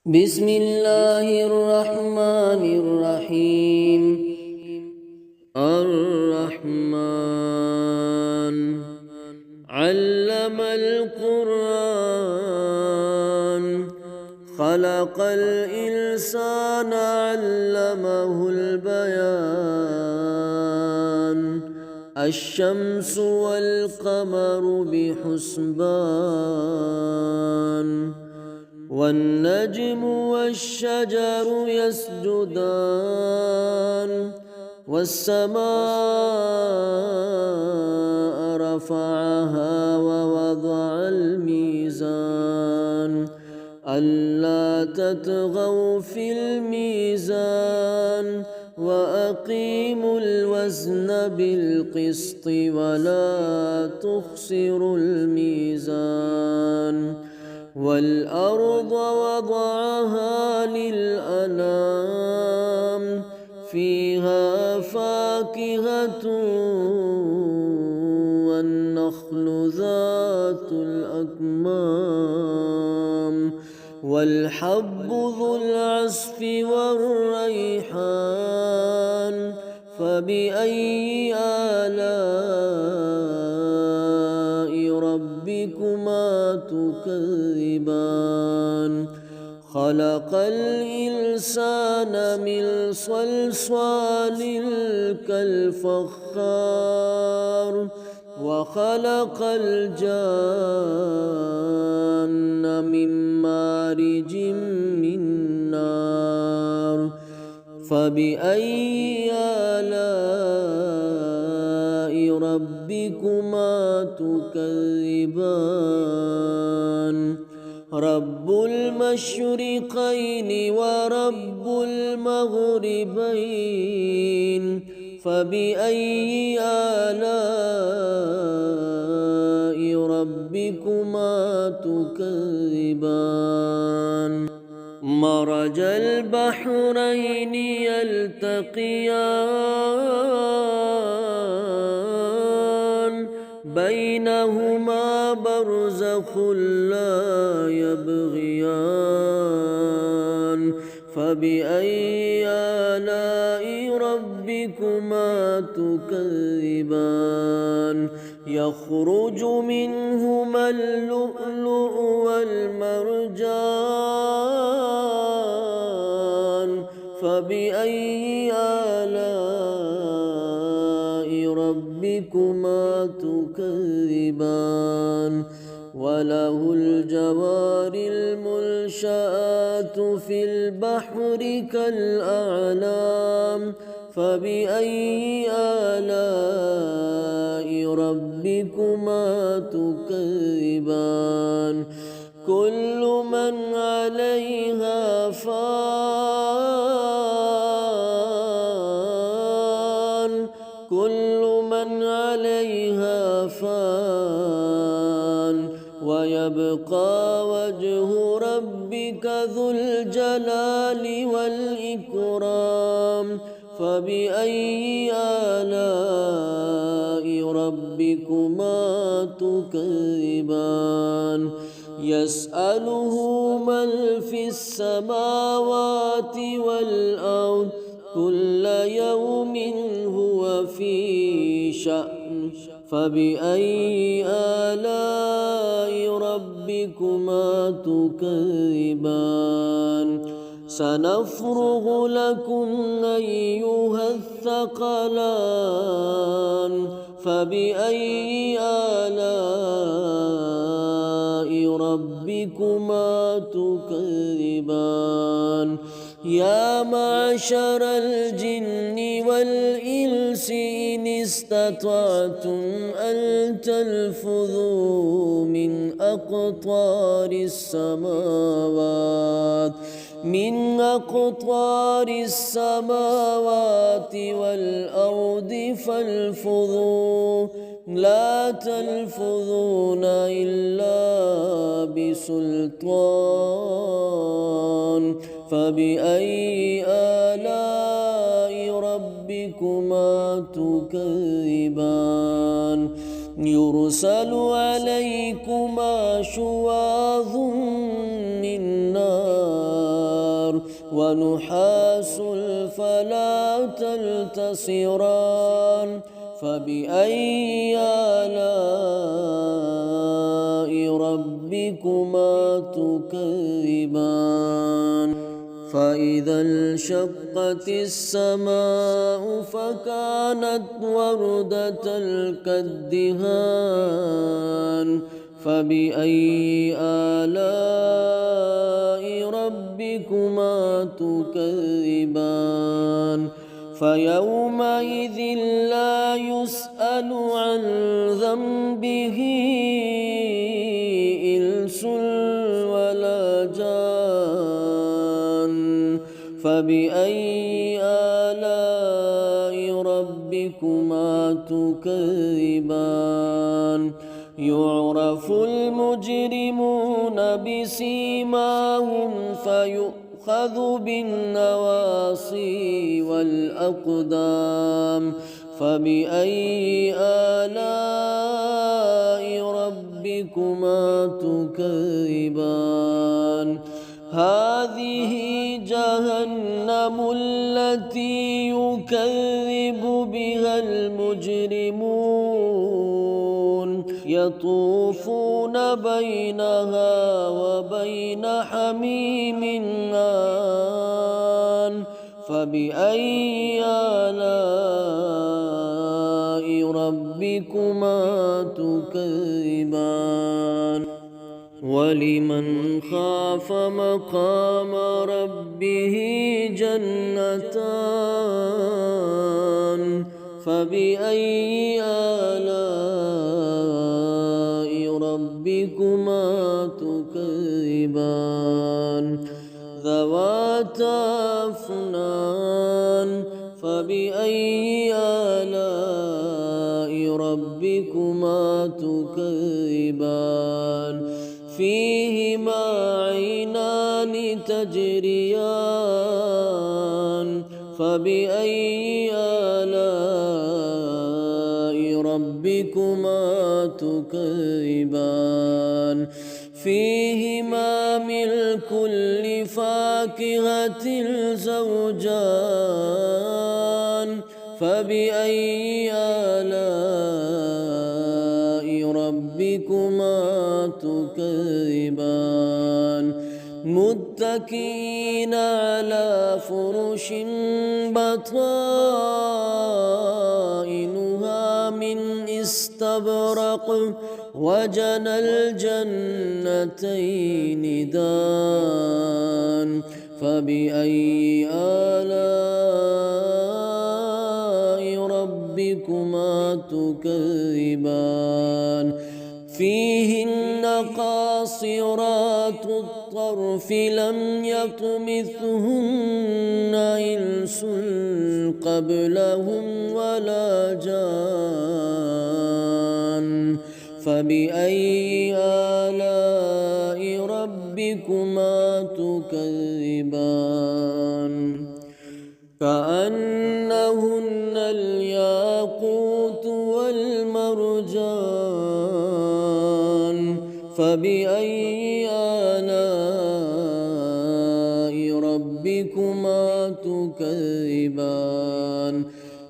بسم الله الرحمن الرحيم. الرحمن علم القرآن خلق الإنسان علمه البيان الشمس والقمر بحسبان والنجم والشجر يسجدان والسماء رفعها ووضع الميزان ألا تطغوا في الميزان وأقيموا الوزن بالقسط ولا تخسروا الميزان والأرض وضعها للأنام فيها فاكهة والنخل ذات الأكمام والحب ذو العصف والريحان فبأي آلاء ربكما تكذبان خلق الإنسان من صلصال كالفخار وخلق الجان من مارج من نار فبأي آلاء ربكما تكذبان رب المشرقين ورب المغربين فبأي آلاء ربكما تكذبان مرج البحرين يلتقيان بينهما برزخ لا يبغيان فبأي آلاء ربكما تكذبان يخرج منهما اللؤلؤ والمرجان فبأي آلاء ربكما تكذبان وله الجوار المنشآت في البحر كالأعلام فبأي آلاء ربكما تكذبان كل من عليها فان كل من عليها فان ويبقى وجه ربك ذو الجلال والإكرام فبأي آلاء ربكما تكذبان يسأله من في السماوات والأرض كل يوم هو في شأن فبأي آلاء ربكما تكذبان سنفرغ لكم أيها الثقلان فبأي آلاء ربكما تكذبان يا معشر الجن والإنس إن استطعتم أن تنفذوا من أقطار السماوات والأرض فانفذوا لا تنفذون إلا بسلطان فبأي آلاء ربكما تكذبان يرسل عليكما شواظ من نار ونحاس فلا تنتصران فبأي آلاء ربكما تكذبان فإذا انشقت السماء فكانت وردة كالدهان فبأي آلاء ربكما تكذبان فيومئذ لا يسأل عن ذنبه إنس ولا جان فبأي آلاء ربكما تكذبان يعرف المجرمون بسيماهم فيؤخذ بالنواصي والأقدام فبأي آلاء ربكما تكذبان هذه جهنم التي يكذب بها المجرمون يطوفون بينها وبين حميم آن فبأي آلاء ربكما تكذبان ولمن خاف مقام ربه جنتان فبأي آلاء ربكما تكذبان ذواتا أفنان فبأي آلاء ربكما تكذبان فيهما عينان تجريان فبأي آلاء ربكما تكذبان فيهما من كل فاكهة زوجان فبأي آلاء ربكما تكذبان متكئين على فرش بطائنها من استبرق وجنى الجنتين دان فبأي آلاء ربكما تكذبان فيهن قاصرات الطرف لم يطمثهن إنس قبلهم ولا جان فبأي آلاء ربكما تكذبان كأنهن الياقوت والمرجان فبأي آلاء ربكما تكذبان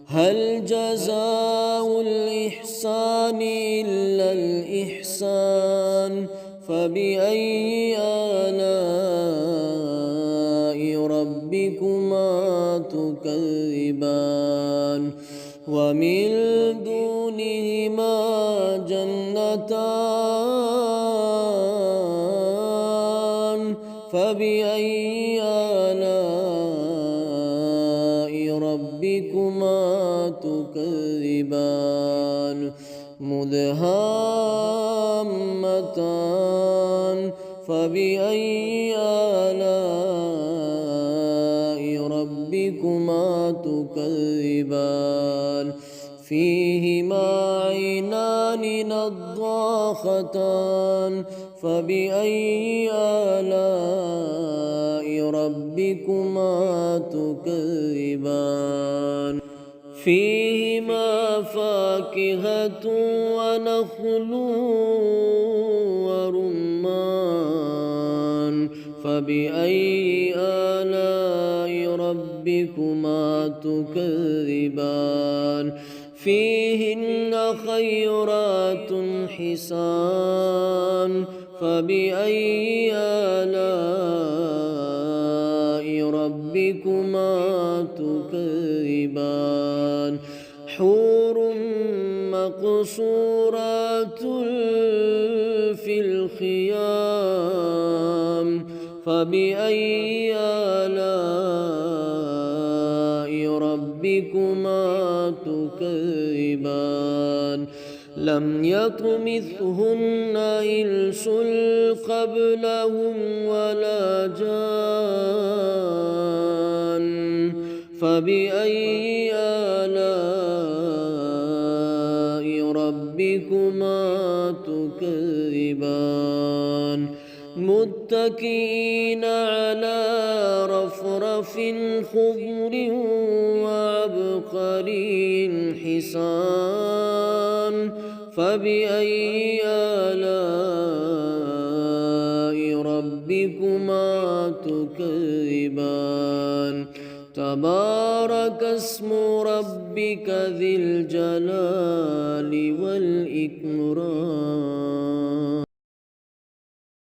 هل جزاء الإحسان إلا الإحسان فبأي آلاء ربكما تكذبان ومن دونهما جنتان فبأي آلاء ربكما تكذبان مدهامتان فبأي آلاء ربكما تكذبان فيهما عينان نضاختان فبأي آلاء ربكما تكذبان فيهما فاكهة ونخل ورمان فبأي آلاء ربكما تكذبان فيهن خيرات حسان فبأي آلاء ربكما تكذبان حور مقصورات في الخيام فبأي آلاء ربكما تكذبان لم يطمثهن إنس قبلهم ولا جان فبأي آلاء ربكما تكذبان متكئين على رفرف خضر وعبقري حسان فبأي آلاء ربكما تكذبان تبارك اسم ربك ذي الجلال والإكرام